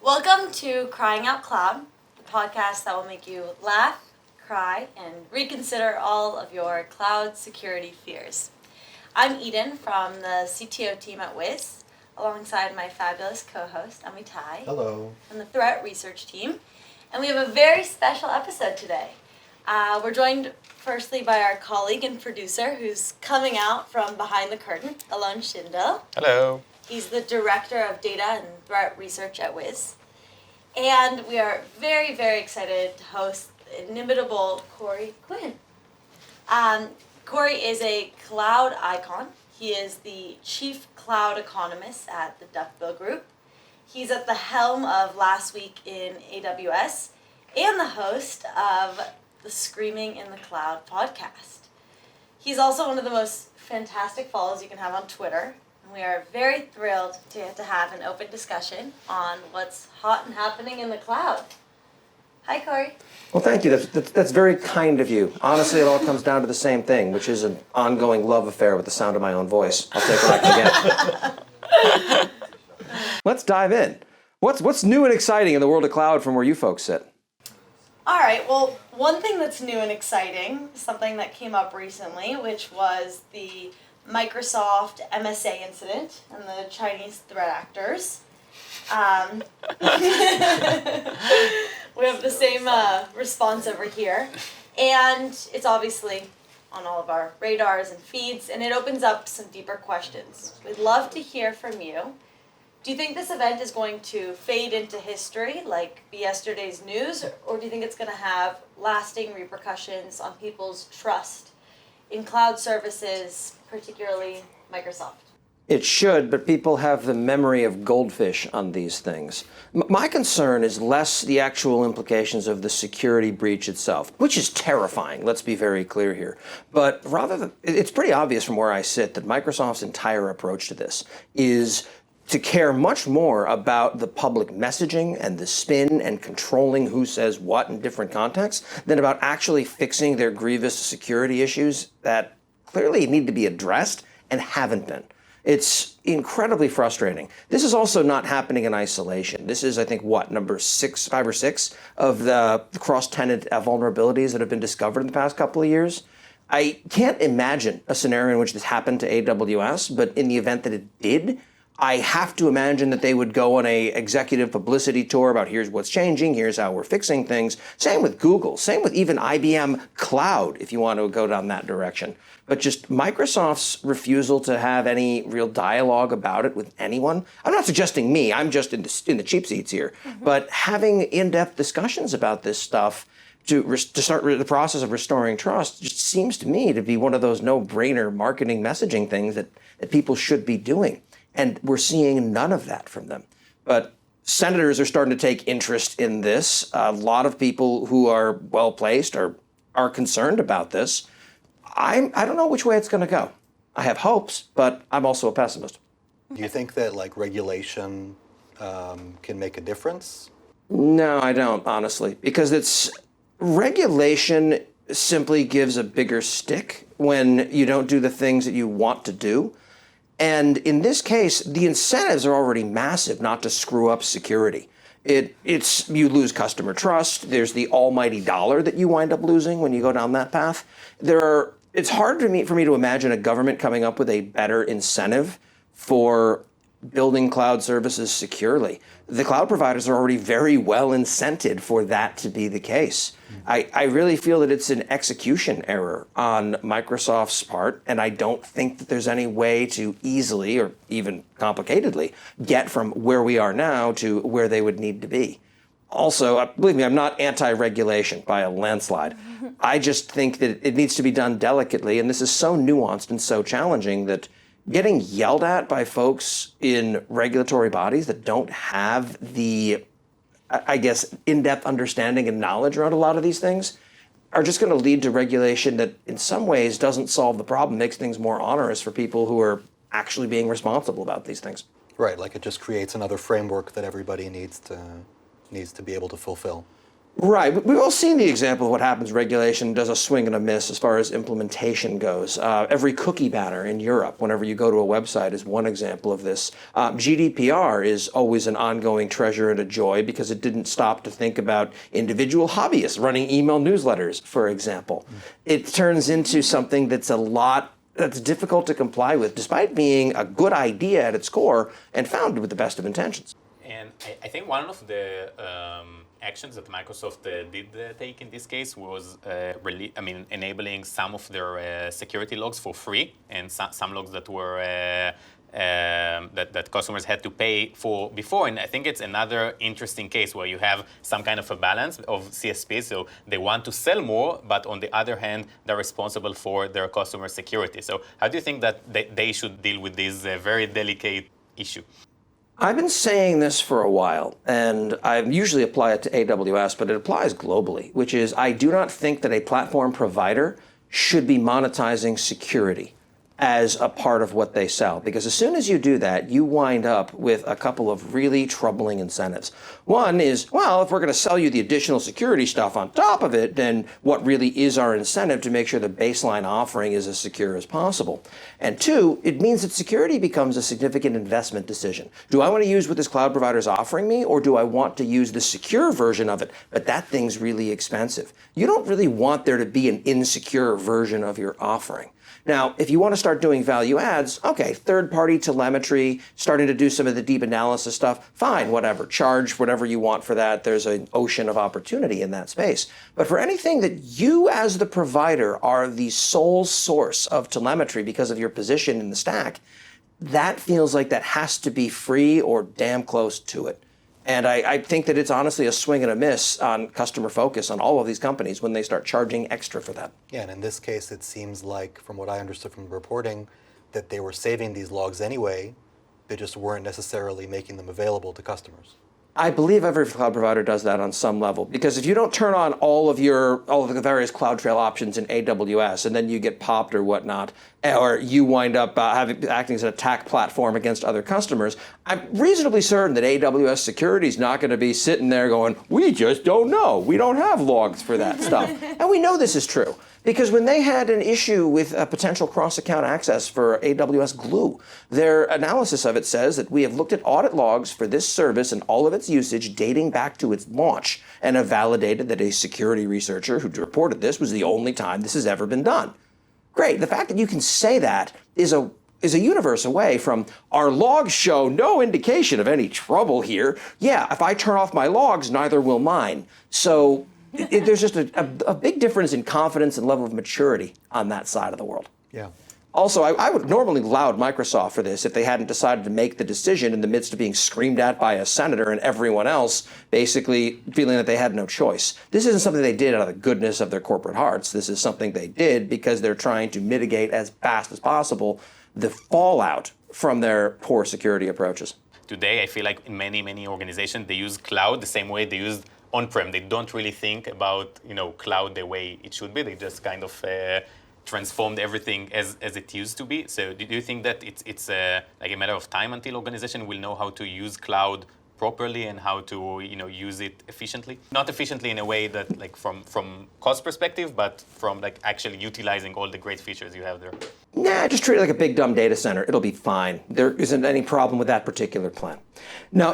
Welcome to Crying Out Cloud, the podcast that will make you laugh, cry, and reconsider all of your cloud security fears. I'm Eden from the CTO Team at Wiz, alongside my fabulous co-host, Amitai. Hello. From the Threat Research Team. And we have a very special episode today. We're joined firstly by our colleague and producer who's coming out from behind the curtain, Alon Schindel. Hello. He's the Director of Data and Threat Research at Wiz. And we are very, very excited to host inimitable Corey Quinn. Corey is a cloud icon. He is the Chief Cloud Economist at the Duckbill Group. He's at the helm of Last Week in AWS and the host of the Screaming in the Cloud podcast. He's also one of the most fantastic follows you can have on Twitter. And we are very thrilled to have an open discussion on what's hot and happening in the cloud. Hi, Corey. Well, thank you. That's very kind of you. Honestly, it all comes down to the same thing, which is an ongoing love affair with the sound of my own voice. I'll take what I can get. Let's dive in. What's new and exciting in the world of cloud from where you folks sit? All right, well, one thing that's new and exciting, something that came up recently, which was the Microsoft MSA incident and the Chinese threat actors. We have the same response over here, and it's obviously on all of our radars and feeds, and it opens up some deeper questions. We'd love to hear from you. Do you think this event is going to fade into history, like be yesterday's news, or do you think it's going to have lasting repercussions on people's trust in cloud services, particularly Microsoft? It should, but people have the memory of goldfish on these things. My concern is less the actual implications of the security breach itself, which is terrifying, let's be very clear here. But it's pretty obvious from where I sit that Microsoft's entire approach to this is to care much more about the public messaging and the spin and controlling who says what in different contexts than about actually fixing their grievous security issues that clearly need to be addressed and haven't been. It's incredibly frustrating. This is also not happening in isolation. This is, I think, number 5 or 6 of the cross-tenant vulnerabilities that have been discovered in the past couple of years. I can't imagine a scenario in which this happened to AWS, but in the event that it did, I have to imagine that they would go on a executive publicity tour about here's what's changing, here's how we're fixing things. Same with Google, same with even IBM Cloud, if you want to go down that direction. But just Microsoft's refusal to have any real dialogue about it with anyone. I'm not suggesting me, I'm just in the cheap seats here. Mm-hmm. But having in-depth discussions about this stuff to start the process of restoring trust just seems to me to be one of those no-brainer marketing messaging things that people should be doing. And we're seeing none of that from them. But senators are starting to take interest in this. A lot of people who are well-placed are concerned about this. I don't know which way it's going to go. I have hopes, but I'm also a pessimist. Do you think that regulation can make a difference? No, I don't, honestly, because regulation simply gives a bigger stick when you don't do the things that you want to do. And in this case, the incentives are already massive not to screw up security. You lose customer trust. There's the almighty dollar that you wind up losing when you go down that path. It's hard for me to imagine a government coming up with a better incentive for building cloud services securely. The cloud providers are already very well incented for that to be the case. I really feel that it's an execution error on Microsoft's part, and I don't think that there's any way to easily or even complicatedly get from where we are now to where they would need to be. Also, believe me, I'm not anti-regulation by a landslide. I just think that it needs to be done delicately, and this is so nuanced and so challenging that getting yelled at by folks in regulatory bodies that don't have the, I guess, in-depth understanding and knowledge around a lot of these things are just going to lead to regulation that in some ways doesn't solve the problem, makes things more onerous for people who are actually being responsible about these things. Right, like it just creates another framework that everybody needs to be able to fulfill. Right. We've all seen the example of what happens. Regulation does a swing and a miss as far as implementation goes. Every cookie banner in Europe, whenever you go to a website, is one example of this. GDPR is always an ongoing treasure and a joy because it didn't stop to think about individual hobbyists running email newsletters, for example. It turns into something that's difficult to comply with, despite being a good idea at its core and founded with the best of intentions. And I think one of the actions that Microsoft did take in this case was enabling some of their security logs for free, and some logs that were that customers had to pay for before. And I think it's another interesting case where you have some kind of a balance of CSPs. So they want to sell more, but on the other hand, they're responsible for their customer security. So how do you think that they should deal with this very delicate issue? I've been saying this for a while, and I usually apply it to AWS, but it applies globally, which is I do not think that a platform provider should be monetizing security as a part of what they sell. Because as soon as you do that, you wind up with a couple of really troubling incentives. One is, well, if we're going to sell you the additional security stuff on top of it, then what really is our incentive to make sure the baseline offering is as secure as possible? And two, it means that security becomes a significant investment decision. Do I want to use what this cloud provider is offering me, or do I want to use the secure version of it? But that thing's really expensive. You don't really want there to be an insecure version of your offering. Now, if you want to start doing value adds, okay, third-party telemetry, starting to do some of the deep analysis stuff, fine, whatever. Charge whatever you want for that. There's an ocean of opportunity in that space. But for anything that you as the provider are the sole source of telemetry because of your position in the stack, that feels like that has to be free or damn close to it. And I think that it's honestly a swing and a miss on customer focus on all of these companies when they start charging extra for that. Yeah, and in this case, it seems like, from what I understood from the reporting, that they were saving these logs anyway. They just weren't necessarily making them available to customers. I believe every cloud provider does that on some level, because if you don't turn on all of the various CloudTrail options in AWS and then you get popped or whatnot, or you wind up acting as an attack platform against other customers, I'm reasonably certain that AWS security is not going to be sitting there going, we just don't know. We don't have logs for that stuff. And we know this is true. Because when they had an issue with a potential cross-account access for AWS Glue, their analysis of it says that we have looked at audit logs for this service and all of its usage dating back to its launch and have validated that a security researcher who reported this was the only time this has ever been done. Great. The fact that you can say that is a universe away from our logs show no indication of any trouble here. Yeah, if I turn off my logs, neither will mine. So there's just a big difference in confidence and level of maturity on that side of the world. Yeah. Also, I would normally laud Microsoft for this if they hadn't decided to make the decision in the midst of being screamed at by a senator and everyone else basically feeling that they had no choice. This isn't something they did out of the goodness of their corporate hearts. This is something they did because they're trying to mitigate as fast as possible the fallout from their poor security approaches. Today, I feel like in many organizations, they use cloud the same way they use on-prem. They don't really think about cloud the way it should be. They just kind of transformed everything as it used to be. So do you think that it's like a matter of time until organization will know how to use cloud properly and how to use it efficiently? Not efficiently in a way that like from cost perspective, but from like actually utilizing all the great features you have there. Nah, just treat it like a big dumb data center. It'll be fine. There isn't any problem with that particular plan. No,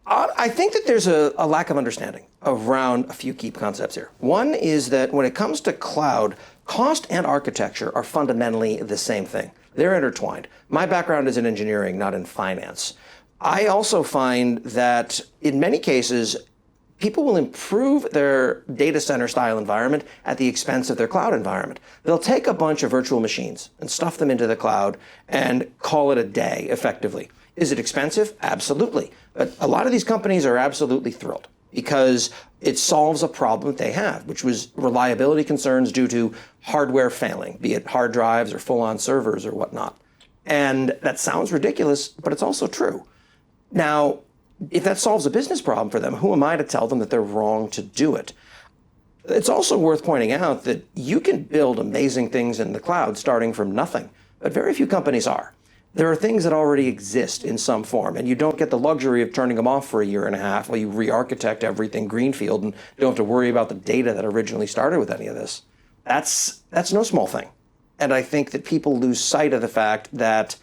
I think that there's a lack of understanding around a few key concepts here. One is that when it comes to cloud, cost and architecture are fundamentally the same thing. They're intertwined. My background is in engineering, not in finance. I also find that in many cases, people will improve their data center style environment at the expense of their cloud environment. They'll take a bunch of virtual machines and stuff them into the cloud and call it a day effectively. Is it expensive? Absolutely. But a lot of these companies are absolutely thrilled because it solves a problem that they have, which was reliability concerns due to hardware failing, be it hard drives or full-on servers or whatnot. And that sounds ridiculous, but it's also true. Now, if that solves a business problem for them, who am I to tell them that they're wrong to do it? It's also worth pointing out that you can build amazing things in the cloud starting from nothing, but very few companies are. There are things that already exist in some form, and you don't get the luxury of turning them off for a year and a half while you re-architect everything greenfield and don't have to worry about the data that originally started with any of this. That's no small thing. And I think that people lose sight of the fact that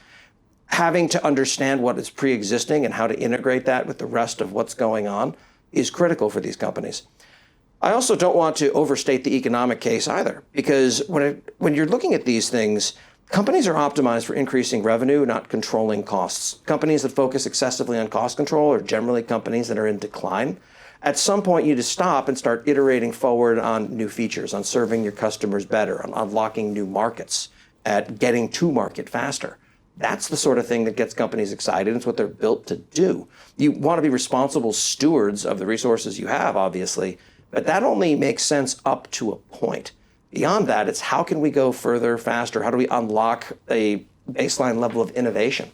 having to understand what is pre-existing and how to integrate that with the rest of what's going on is critical for these companies. I also don't want to overstate the economic case either, because when you're looking at these things, companies are optimized for increasing revenue, not controlling costs. Companies that focus excessively on cost control are generally companies that are in decline. At some point, you just stop and start iterating forward on new features, on serving your customers better, on unlocking new markets, at getting to market faster. That's the sort of thing that gets companies excited. It's what they're built to do. You want to be responsible stewards of the resources you have, obviously, but that only makes sense up to a point. Beyond that, it's how can we go further, faster? How do we unlock a baseline level of innovation?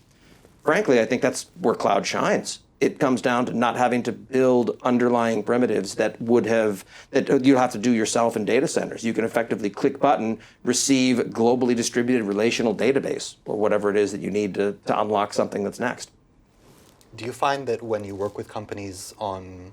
Frankly, I think that's where cloud shines. It comes down to not having to build underlying primitives that you'll have to do yourself in data centers. You can effectively click button, receive globally distributed relational database, or whatever it is that you need to unlock something that's next. Do you find that when you work with companies on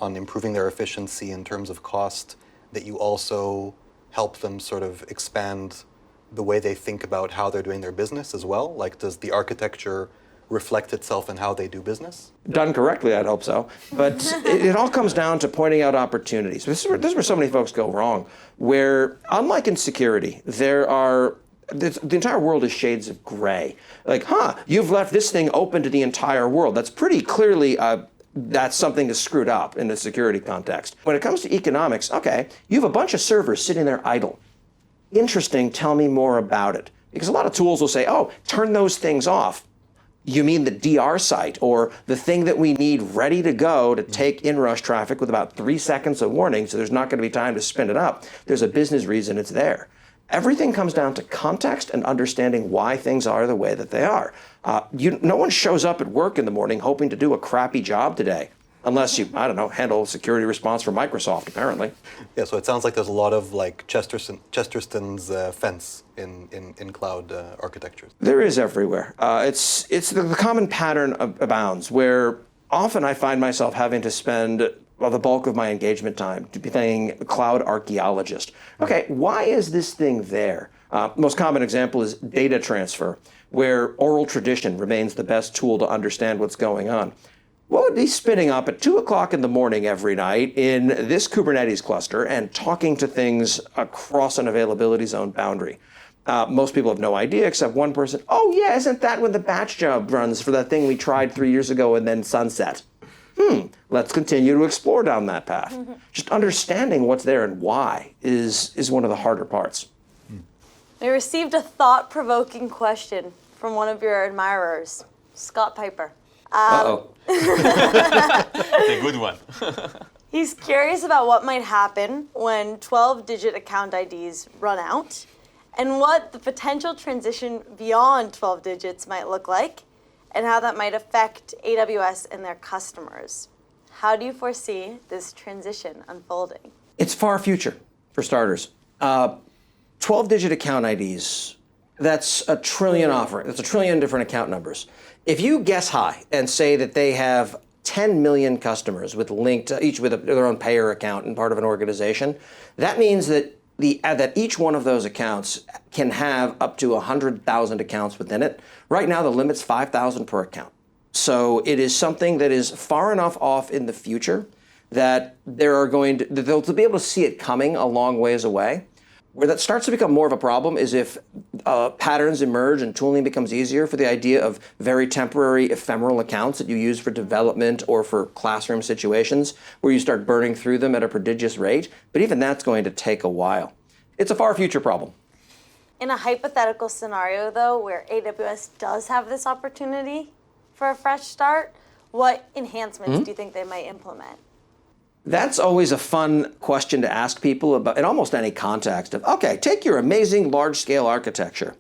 improving their efficiency in terms of cost, that you also help them sort of expand the way they think about how they're doing their business as well? Like, does the architecture reflect itself in how they do business? Done correctly, I'd hope so. But it all comes down to pointing out opportunities. This is where so many folks go wrong, where unlike in security, the entire world is shades of gray. Like, you've left this thing open to the entire world. That's pretty clearly that's something that's screwed up in the security context. When it comes to economics, okay, you have a bunch of servers sitting there idle. Interesting, tell me more about it. Because a lot of tools will say, turn those things off. You mean the DR site, or the thing that we need ready to go to take inrush traffic with about 3 seconds of warning, so there's not going to be time to spin it up. There's a business reason it's there. Everything comes down to context and understanding why things are the way that they are. No one shows up at work in the morning hoping to do a crappy job today, unless you, handle security response for Microsoft, apparently. Yeah, so it sounds like there's a lot of like Chesterton's fence in cloud architectures. There is everywhere. It's the common pattern abounds, where often I find myself having to spend the bulk of my engagement time to be playing cloud archaeologist. Okay, why is this thing there? Most common example is data transfer, where oral tradition remains the best tool to understand what's going on. What would be spinning up at 2 o'clock in the morning every night in this Kubernetes cluster and talking to things across an availability zone boundary? Most people have no idea except one person. Oh yeah, isn't that when the batch job runs for that thing we tried 3 years ago and then sunset? Let's continue to explore down that path. Just understanding what's there and why is one of the harder parts. We received a thought-provoking question from one of your admirers, Scott Piper. Uh-oh. It's a good one. He's curious about what might happen when 12-digit account IDs run out, and what the potential transition beyond 12 digits might look like, and how that might affect AWS and their customers. How do you foresee this transition unfolding? It's far future, for starters. 12-digit account IDs, that's a trillion offering. That's a trillion different account numbers. If you guess high and say that they have 10 million customers with linked, each with their own payer account and part of an organization, that means that that each one of those accounts can have up to 100,000 accounts within it. Right now, the limit's 5,000 per account. So it is something that is far enough off in the future that they'll be able to see it coming a long ways away. Where that starts to become more of a problem is if patterns emerge and tooling becomes easier for the idea of very temporary ephemeral accounts that you use for development or for classroom situations, where you start burning through them at a prodigious rate. But even that's going to take a while. It's a far future problem. In a hypothetical scenario, though, where AWS does have this opportunity for a fresh start, what enhancements do you think they might implement? That's always a fun question to ask people about in almost any context of, okay, take your amazing large-scale architecture,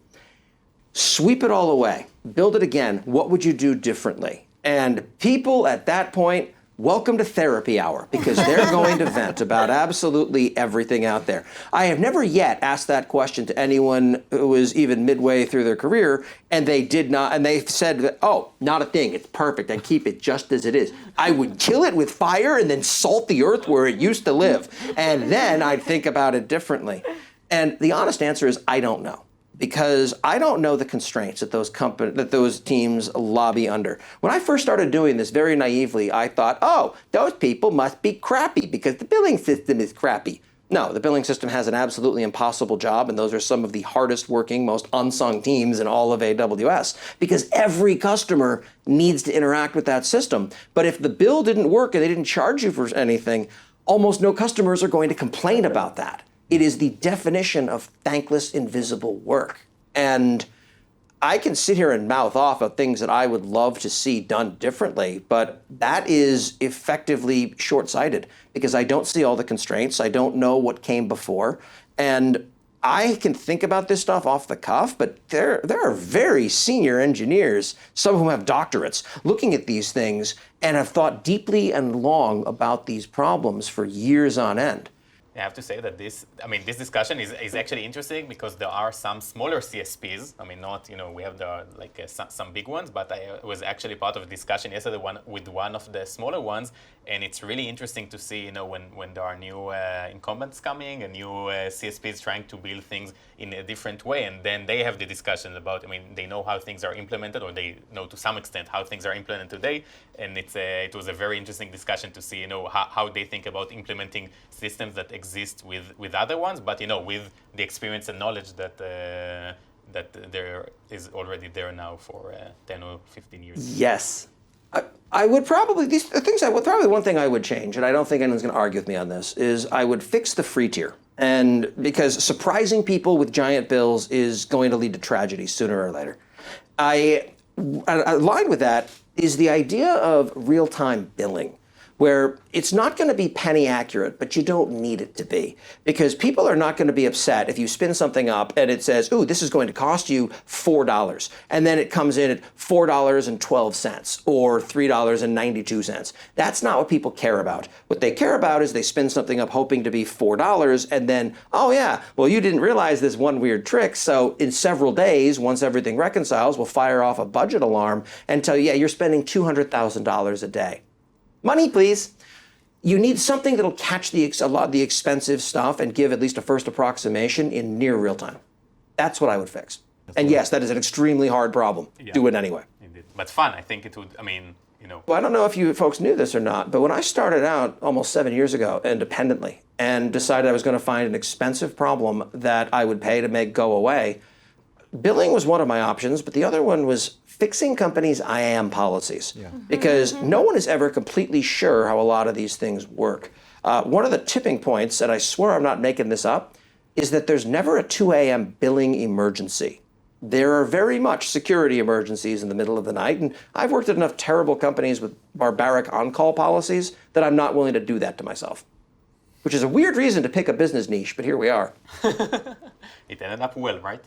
sweep it all away, build it again. What would you do differently? And people at that point welcome to therapy hour, because they're going to vent about absolutely everything out there. I have never yet asked that question to anyone who was even midway through their career, and they did not, and they said, oh, not a thing, it's perfect, I keep it just as it is. I would kill it with fire and then salt the earth where it used to live, and then I'd think about it differently. And the honest answer is, I don't know. Because I don't know the constraints that those teams lobby under. When I first started doing this very naively, I thought, oh, those people must be crappy because the billing system is crappy. No, the billing system has an absolutely impossible job, and those are some of the hardest working, most unsung teams in all of AWS, because every customer needs to interact with that system. But if the bill didn't work and they didn't charge you for anything, almost no customers are going to complain about that. It is the definition of thankless, invisible work. And I can sit here and mouth off of things that I would love to see done differently, but that is effectively short-sighted because I don't see all the constraints. I don't know what came before. And I can think about this stuff off the cuff, but there are very senior engineers, some of whom have doctorates, looking at these things and have thought deeply and long about these problems for years on end. I have to say that this discussion is actually interesting because there are some smaller CSPs. I mean, not, we have some big ones, but I was actually part of a discussion yesterday with one of the smaller ones, and it's really interesting to see, when there are new incumbents coming and new CSPs trying to build things in a different way, and then they have the discussion about, they know how things are implemented, or they know to some extent how things are implemented today, and it was a very interesting discussion to see, how they think about implementing systems that exist with other ones, but with the experience and knowledge that there is already there now for 10 or 15 years. Yes. I would probably, probably one thing I would change, and I don't think anyone's going to argue with me on this, is I would fix the free tier. And because surprising people with giant bills is going to lead to tragedy sooner or later. Aligned with that is the idea of real-time billing, where it's not going to be penny accurate, but you don't need it to be. Because people are not going to be upset if you spin something up and it says, ooh, this is going to cost you $4. And then it comes in at $4.12 or $3.92. That's not what people care about. What they care about is they spin something up hoping to be $4 and then, oh yeah, well, you didn't realize this one weird trick. So in several days, once everything reconciles, we'll fire off a budget alarm and tell you, yeah, you're spending $200,000 a day. Money, please. You need something that'll catch a lot of the expensive stuff and give at least a first approximation in near real time. That's what I would fix. And yes, that is an extremely hard problem. Yeah. Do it anyway. Indeed. But fun, I think it would, Well, I don't know if you folks knew this or not, but when I started out almost 7 years ago independently and decided I was going to find an expensive problem that I would pay to make go away, billing was one of my options, but the other one was fixing companies' IAM policies. Yeah. Because no one is ever completely sure how a lot of these things work. One of the tipping points, and I swear I'm not making this up, is that there's never a 2 a.m. billing emergency. There are very much security emergencies in the middle of the night, and I've worked at enough terrible companies with barbaric on-call policies that I'm not willing to do that to myself. Which is a weird reason to pick a business niche, but here we are. It ended up well, right?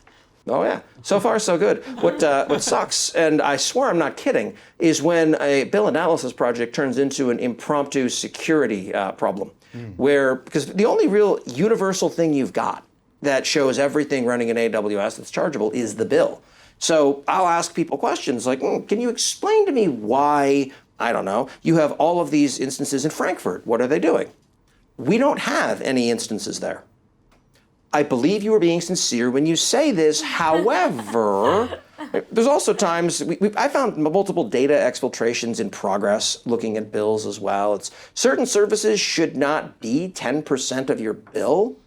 Oh yeah, so far so good. What sucks, and I swear I'm not kidding, is when a bill analysis project turns into an impromptu security problem, because the only real universal thing you've got that shows everything running in AWS that's chargeable is the bill. So I'll ask people questions like, can you explain to me why, I don't know, you have all of these instances in Frankfurt? What are they doing? We don't have any instances there. I believe you are being sincere when you say this. However, there's also times, I found multiple data exfiltrations in progress looking at bills as well. It's certain services should not be 10% of your bill.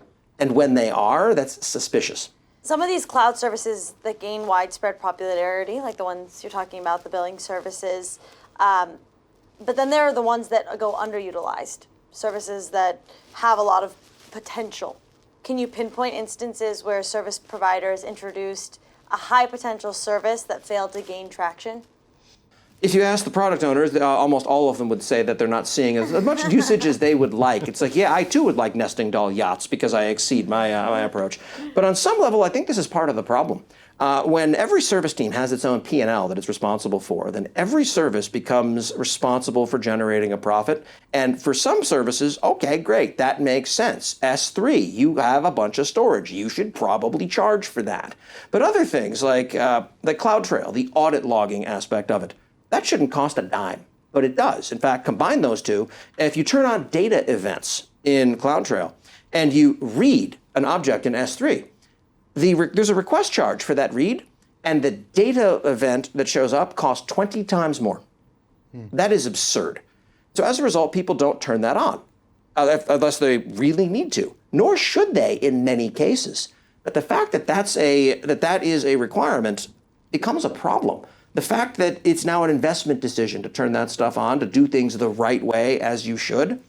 And when they are, that's suspicious. Some of these cloud services that gain widespread popularity, like the ones you're talking about, the billing services, but then there are the ones that go underutilized, services that have a lot of potential. Can you pinpoint instances where service providers introduced a high potential service that failed to gain traction? If you ask the product owners, almost all of them would say that they're not seeing as much usage as they would like. It's like, yeah, I too would like nesting doll yachts because I exceed my approach. But on some level, I think this is part of the problem. When every service team has its own P&L that it's responsible for, then every service becomes responsible for generating a profit. And for some services, okay, great, that makes sense. S3, you have a bunch of storage. You should probably charge for that. But other things like the CloudTrail, the audit logging aspect of it, that shouldn't cost a dime, but it does. In fact, combine those two. If you turn on data events in CloudTrail and you read an object in S3, there's a request charge for that read, and the data event that shows up costs 20 times more. That is absurd. So as a result, people don't turn that on unless they really need to, nor should they in many cases. But the fact that that is a requirement becomes a problem. The fact that it's now an investment decision to turn that stuff on, to do things the right way as you should,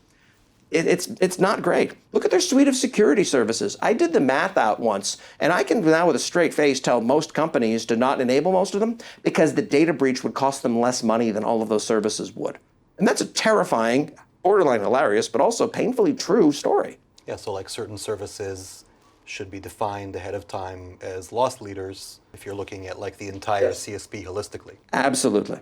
it's not great. Look at their suite of security services. I did the math out once, and I can now with a straight face tell most companies to not enable most of them because the data breach would cost them less money than all of those services would. And that's a terrifying, borderline hilarious, but also painfully true story. Yeah, so like certain services should be defined ahead of time as loss leaders if you're looking at like the entire CSP holistically. Absolutely.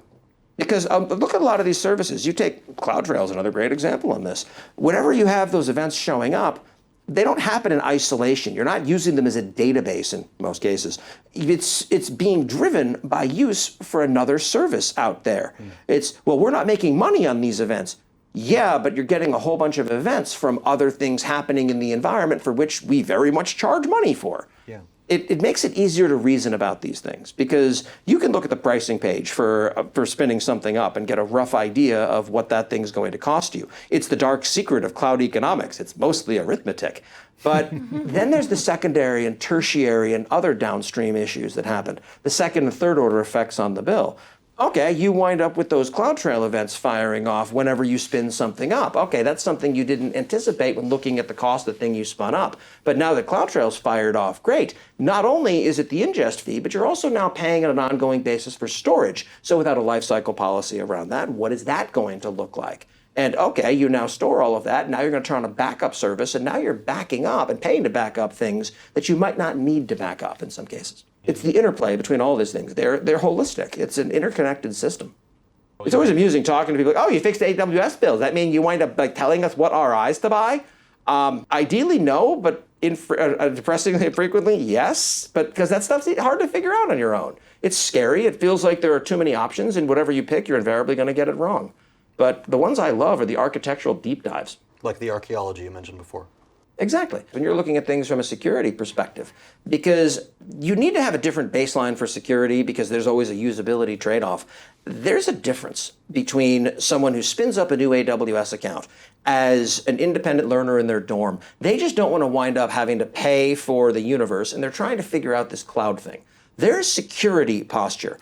Because look at a lot of these services. You take CloudTrail as another great example on this. Whenever you have those events showing up, they don't happen in isolation. You're not using them as a database in most cases. It's being driven by use for another service out there. It's, well, we're not making money on these events. Yeah, but you're getting a whole bunch of events from other things happening in the environment for which we very much charge money for. Yeah. It makes it easier to reason about these things because you can look at the pricing page for spinning something up and get a rough idea of what that thing's going to cost you. It's the dark secret of cloud economics. It's mostly arithmetic. But then there's the secondary and tertiary and other downstream issues that happen, the second and third order effects on the bill. Okay, you wind up with those CloudTrail events firing off whenever you spin something up. Okay, that's something you didn't anticipate when looking at the cost of the thing you spun up. But now that CloudTrail's fired off, great. Not only is it the ingest fee, but you're also now paying on an ongoing basis for storage. So without a lifecycle policy around that, what is that going to look like? And okay, you now store all of that. Now you're going to turn on a backup service, and now you're backing up and paying to back up things that you might not need to back up in some cases. It's the interplay between all these things. They're holistic. It's an interconnected system. It's always amusing talking to people like, oh, you fixed AWS bills. That mean you wind up like telling us what RIs to buy? Ideally, no, but depressingly frequently, yes. But because that stuff's hard to figure out on your own. It's scary. It feels like there are too many options, and whatever you pick, you're invariably going to get it wrong. But the ones I love are the architectural deep dives. Like the archaeology you mentioned before. Exactly. When you're looking at things from a security perspective, because you need to have a different baseline for security because there's always a usability trade-off. There's a difference between someone who spins up a new AWS account as an independent learner in their dorm. They just don't want to wind up having to pay for the universe, and they're trying to figure out this cloud thing. Their security posture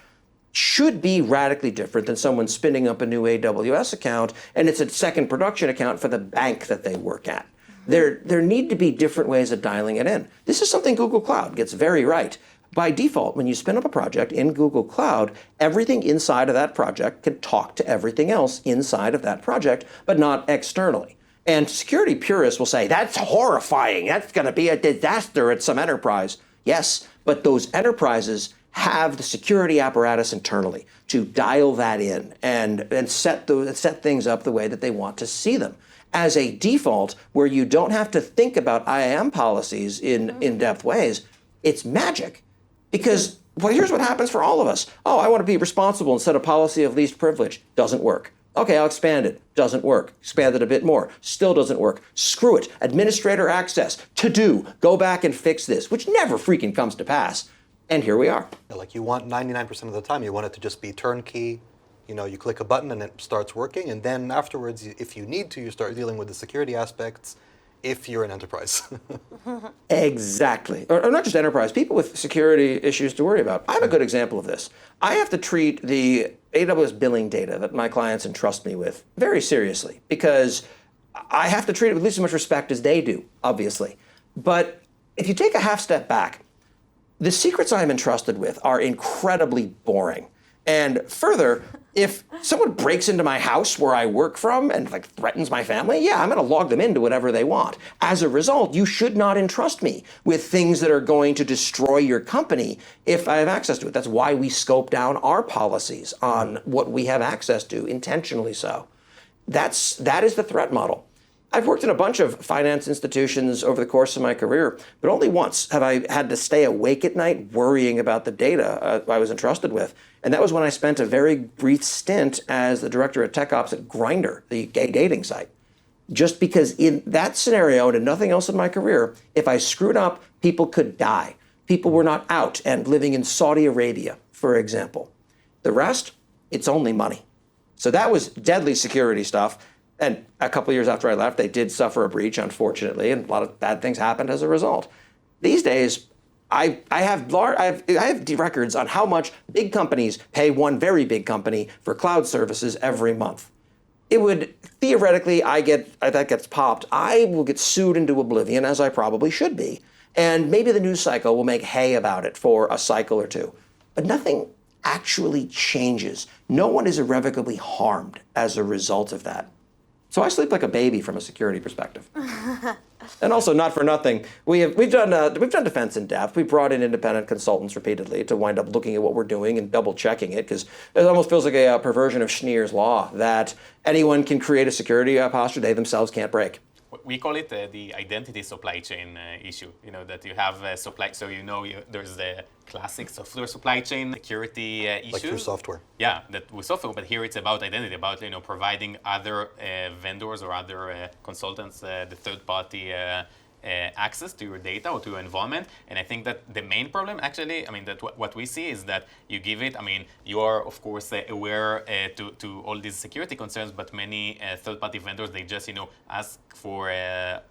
should be radically different than someone spinning up a new AWS account, and it's a second production account for the bank that they work at. There need to be different ways of dialing it in. This is something Google Cloud gets very right. By default, when you spin up a project in Google Cloud, everything inside of that project can talk to everything else inside of that project, but not externally. And security purists will say, that's horrifying. That's going to be a disaster at some enterprise. Yes, but those enterprises have the security apparatus internally to dial that in and set things up the way that they want to see them. As a default, where you don't have to think about IAM policies in in-depth ways, it's magic. Because, well, here's what happens for all of us. Oh, I want to be responsible and set a policy of least privilege. Doesn't work. Okay, I'll expand it. Doesn't work. Expand it a bit more. Still doesn't work. Screw it. Administrator access. To do. Go back and fix this, which never freaking comes to pass. And here we are. Yeah, like you want 99% of the time, you want it to just be turnkey. You know, you click a button and it starts working, and then afterwards, if you need to, you start dealing with the security aspects if you're an enterprise. Exactly. Or not just enterprise, people with security issues to worry about. I have a good example of this. I have to treat the AWS billing data that my clients entrust me with very seriously because I have to treat it with at least as much respect as they do, obviously. But if you take a half step back, the secrets I'm entrusted with are incredibly boring. And further, If someone breaks into my house where I work from and like threatens my family, yeah, I'm going to log them into whatever they want. As a result, you should not entrust me with things that are going to destroy your company if I have access to it. That's why we scope down our policies on what we have access to, intentionally so. That is the threat model. I've worked in a bunch of finance institutions over the course of my career, but only once have I had to stay awake at night worrying about the data I was entrusted with. And that was when I spent a very brief stint as the director of tech ops at Grindr, the gay dating site. Just because in that scenario and in nothing else in my career, if I screwed up, people could die. People were not out and living in Saudi Arabia, for example. The rest, it's only money. So that was deadly security stuff. And a couple of years after I left, they did suffer a breach, unfortunately, and a lot of bad things happened as a result. These days, I have records on how much big companies pay one very big company for cloud services every month. It would, theoretically, that gets popped, I will get sued into oblivion, as I probably should be. And maybe the news cycle will make hay about it for a cycle or two. But nothing actually changes. No one is irrevocably harmed as a result of that. So I sleep like a baby from a security perspective. And also, not for nothing, we've done defense in depth. We brought in independent consultants repeatedly to wind up looking at what we're doing and double checking it, because it almost feels like a perversion of Schneer's law that anyone can create a security posture they themselves can't break. We call it the identity supply chain issue. That you have supply, so there's the classic software supply chain security issue. Like through software. Yeah, that with software, but here it's about identity, about providing other vendors or other consultants the third-party access to your data or to your environment. And I think that the main problem, actually, that what we see is that you give it. You are of course aware to all these security concerns, but many third-party vendors, they just ask for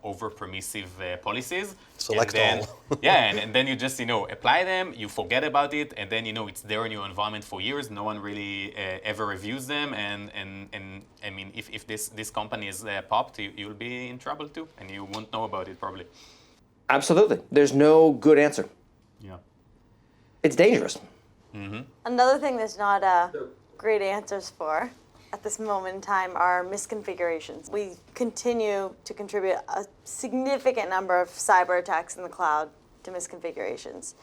over permissive policies. Select and then, all. Yeah, and then you just apply them. You forget about it, and then it's there in your environment for years. No one really ever reviews them, and if this company is popped, you'll be in trouble too, and you won't know about it probably. Absolutely. There's no good answer. Yeah. It's dangerous. Mm-hmm. Another thing there's not great answers for at this moment in time are misconfigurations. We continue to contribute a significant number of cyber attacks in the cloud to misconfigurations.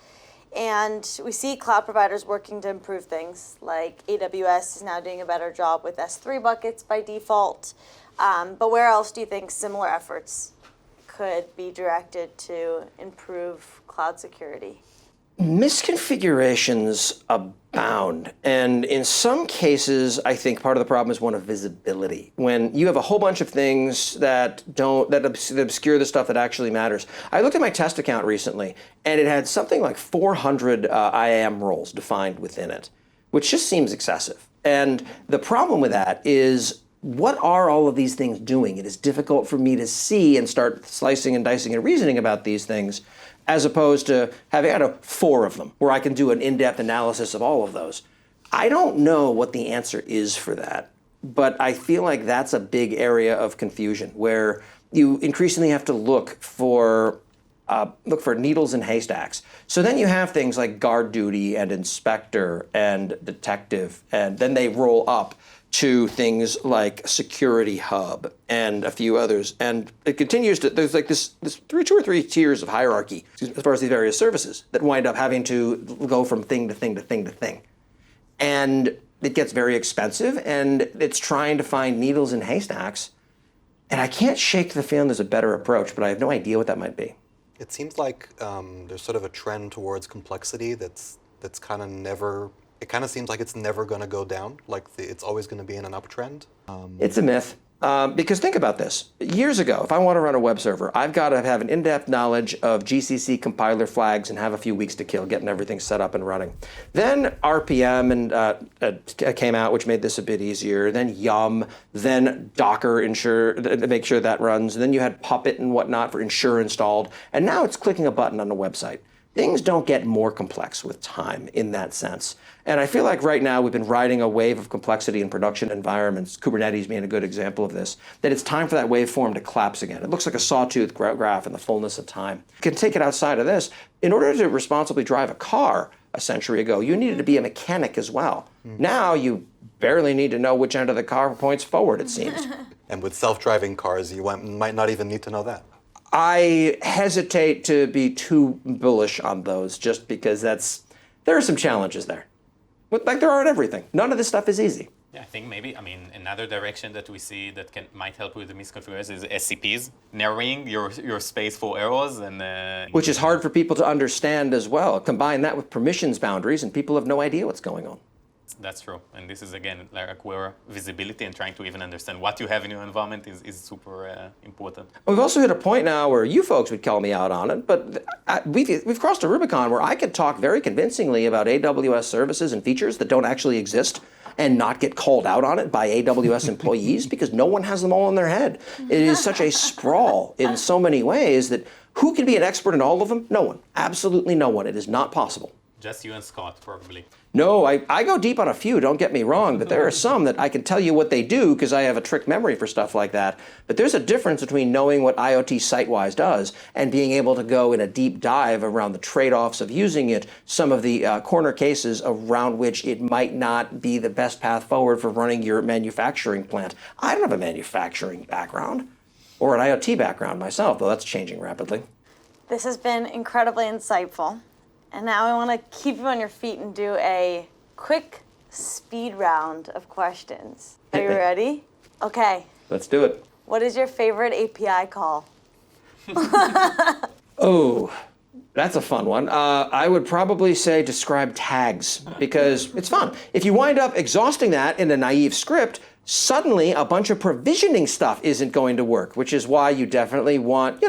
And we see cloud providers working to improve things, like AWS is now doing a better job with S3 buckets by default. But where else do you think similar efforts could be directed to improve cloud security? Misconfigurations abound, and in some cases, I think part of the problem is one of visibility. When you have a whole bunch of things that obscure the stuff that actually matters. I looked at my test account recently, and it had something like 400 IAM roles defined within it, which just seems excessive. And the problem with that is, what are all of these things doing? It is difficult for me to see and start slicing and dicing and reasoning about these things, as opposed to having 4 of them, where I can do an in-depth analysis of all of those. I don't know what the answer is for that, but I feel like that's a big area of confusion, where you increasingly have to look for needles in haystacks. So then you have things like guard duty and inspector and detective, and then they roll up to things like Security Hub and a few others. And it continues to, there's like this 2 or 3 tiers of hierarchy as far as these various services that wind up having to go from thing to thing to thing to thing. And it gets very expensive, and it's trying to find needles in haystacks. And I can't shake the feeling there's a better approach, but I have no idea what that might be. It seems like there's sort of a trend towards complexity that's kind of never. It kind of seems like it's never going to go down. Like it's always going to be in an uptrend. It's a myth. Because think about this. Years ago, if I want to run a web server, I've got to have an in-depth knowledge of GCC compiler flags and have a few weeks to kill getting everything set up and running. Then RPM came out, which made this a bit easier. Then Yum, then Docker make sure that runs. And then you had Puppet and whatnot for ensure installed. And now it's clicking a button on a website. Things don't get more complex with time in that sense. And I feel like right now we've been riding a wave of complexity in production environments, Kubernetes being a good example of this, that it's time for that waveform to collapse again. It looks like a sawtooth graph in the fullness of time. You can take it outside of this. In order to responsibly drive a car a century ago, you needed to be a mechanic as well. Now you barely need to know which end of the car points forward, it seems. And with self-driving cars, you might not even need to know that. I hesitate to be too bullish on those just because there are some challenges there. But like there are in everything. None of this stuff is easy. Yeah, I think maybe, another direction that we see that might help with the misconfigurations is SCPs, narrowing your space for errors. Which is hard for people to understand as well. Combine that with permissions boundaries and people have no idea what's going on. That's true. And this is, again, like where visibility and trying to even understand what you have in your environment is super important. We've also hit a point now where you folks would call me out on it, but we've crossed a Rubicon where I could talk very convincingly about AWS services and features that don't actually exist and not get called out on it by AWS employees because no one has them all in their head. It is such a sprawl in so many ways that who can be an expert in all of them? No one. Absolutely no one. It is not possible. Just you and Scott, probably. No, I go deep on a few, don't get me wrong, but there are some that I can tell you what they do because I have a trick memory for stuff like that. But there's a difference between knowing what IoT site-wise does and being able to go in a deep dive around the trade-offs of using it, some of the corner cases around which it might not be the best path forward for running your manufacturing plant. I don't have a manufacturing background or an IoT background myself, though that's changing rapidly. This has been incredibly insightful. And now I want to keep you on your feet and do a quick speed round of questions. Are you ready? Okay. Let's do it. What is your favorite API call? Oh, that's a fun one. I would probably say describe tags because it's fun. If you wind up exhausting that in a naive script, suddenly a bunch of provisioning stuff isn't going to work, which is why you definitely want,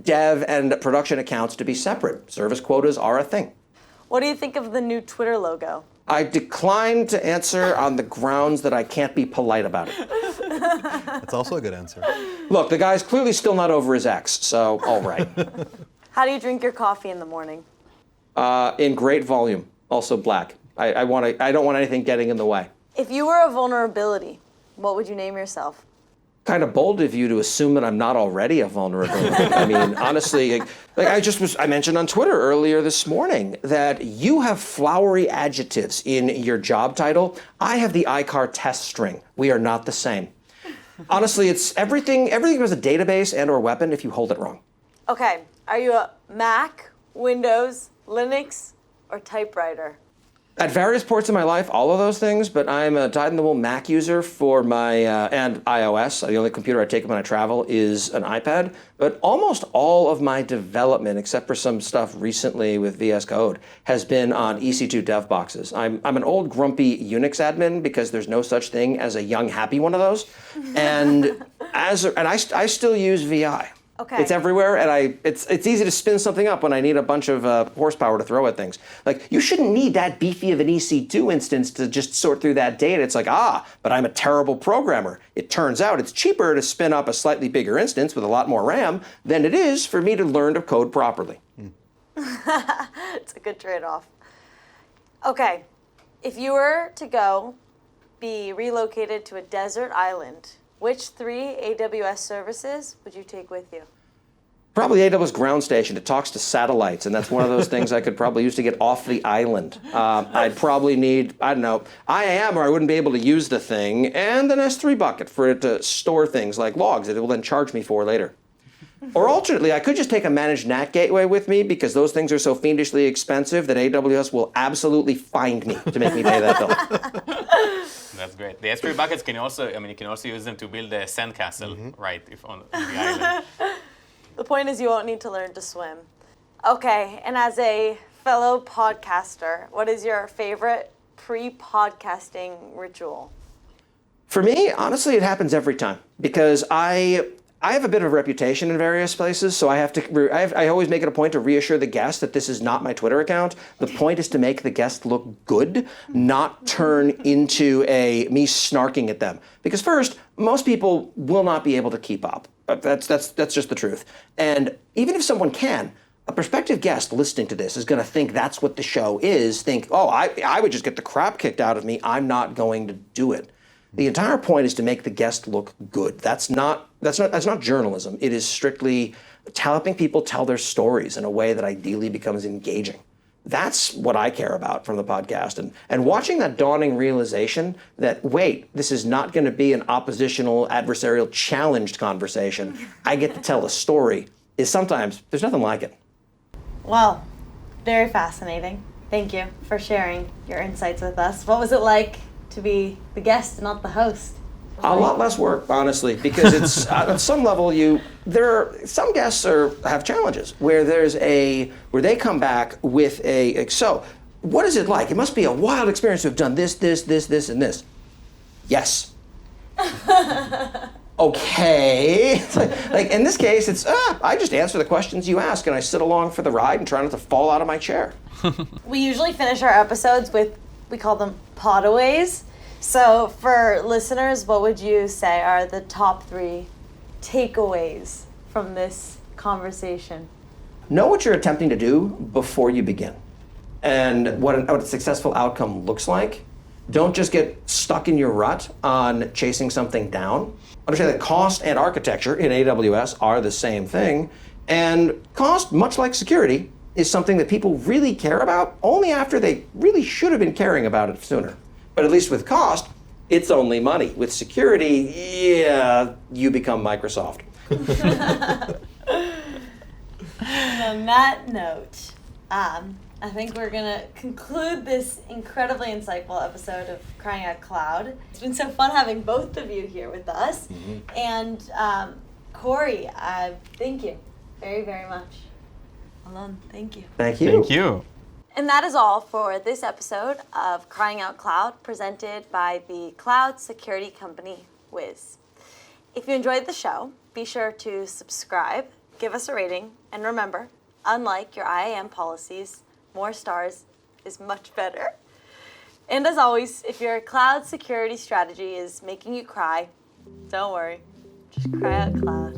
dev and production accounts to be separate. Service quotas are a thing. What do you think of the new Twitter logo? I decline to answer on the grounds that I can't be polite about it. That's also a good answer. Look, the guy's clearly still not over his ex, so all right. How do you drink your coffee in the morning? In great volume, also black. I don't want anything getting in the way. If you were a vulnerability, what would you name yourself? Kind of bold of you to assume that I'm not already a vulnerability. I mean, honestly, I mentioned on Twitter earlier this morning that you have flowery adjectives in your job title. I have the iCar test string. We are not the same. Honestly, it's everything is a database and or weapon if you hold it wrong. Okay, are you a Mac, Windows, Linux, or typewriter? At various points in my life, all of those things, but I'm a dyed-in-the-wool Mac user for my, and iOS. The only computer I take when I travel is an iPad. But almost all of my development, except for some stuff recently with VS Code, has been on EC2 dev boxes. I'm an old grumpy Unix admin because there's no such thing as a young happy one of those. And I still use VI. Okay. It's everywhere, and it's easy to spin something up when I need a bunch of horsepower to throw at things. Like, you shouldn't need that beefy of an EC2 instance to just sort through that data. It's like, but I'm a terrible programmer. It turns out it's cheaper to spin up a slightly bigger instance with a lot more RAM than it is for me to learn to code properly. It's a good trade-off. Okay, if you were to be relocated to a desert island, which 3 AWS services would you take with you? Probably AWS ground station. It talks to satellites, and that's one of those things I could probably use to get off the island. I'd probably need, I don't know, IAM, or I wouldn't be able to use the thing, and an S3 bucket for it to store things like logs that it will then charge me for later. Or alternately, I could just take a managed NAT gateway with me because those things are so fiendishly expensive that AWS will absolutely find me to make me pay that bill. That's great. The S3 buckets can also, you can also use them to build a sandcastle, right, if on the island. The point is you won't need to learn to swim. Okay, and as a fellow podcaster, what is your favorite pre-podcasting ritual? For me, honestly, it happens every time because I have a bit of a reputation in various places, so I always make it a point to reassure the guest that this is not my Twitter account. The point is to make the guest look good, not turn into me snarking at them. Because first, most people will not be able to keep up. That's just the truth. And even if someone can, a prospective guest listening to this is going to think that's what the show is, I would just get the crap kicked out of me. I'm not going to do it. The entire point is to make the guest look good. That's not journalism. It is strictly helping people tell their stories in a way that ideally becomes engaging. That's what I care about from the podcast. And watching that dawning realization that, wait, this is not going to be an oppositional, adversarial, challenged conversation. I get to tell a story is sometimes, there's nothing like it. Well, very fascinating. Thank you for sharing your insights with us. What was it like to be the guest and not the host? A lot less work, honestly, because it's at some level some guests have challenges where they come back with so what is it like? It must be a wild experience to have done this, and this. Yes. Okay. It's like in this case, it's I just answer the questions you ask and I sit along for the ride and try not to fall out of my chair. We usually finish our episodes with, we call them podaways. So for listeners, what would you say are the top 3 takeaways from this conversation? Know what you're attempting to do before you begin and what a successful outcome looks like. Don't just get stuck in your rut on chasing something down. Understand that cost and architecture in AWS are the same thing. And cost, much like security, is something that people really care about only after they really should have been caring about it sooner. But at least with cost, it's only money. With security, you become Microsoft. On that note, I think we're going to conclude this incredibly insightful episode of Crying Out Cloud. It's been so fun having both of you here with us. Mm-hmm. And Corey, thank you very, very much. Alon, thank you. Thank you. Thank you. And that is all for this episode of Crying Out Cloud, presented by the cloud security company Wiz. If you enjoyed the show, be sure to subscribe, give us a rating, and remember, unlike your IAM policies, more stars is much better. And as always, if your cloud security strategy is making you cry, don't worry, just cry out cloud.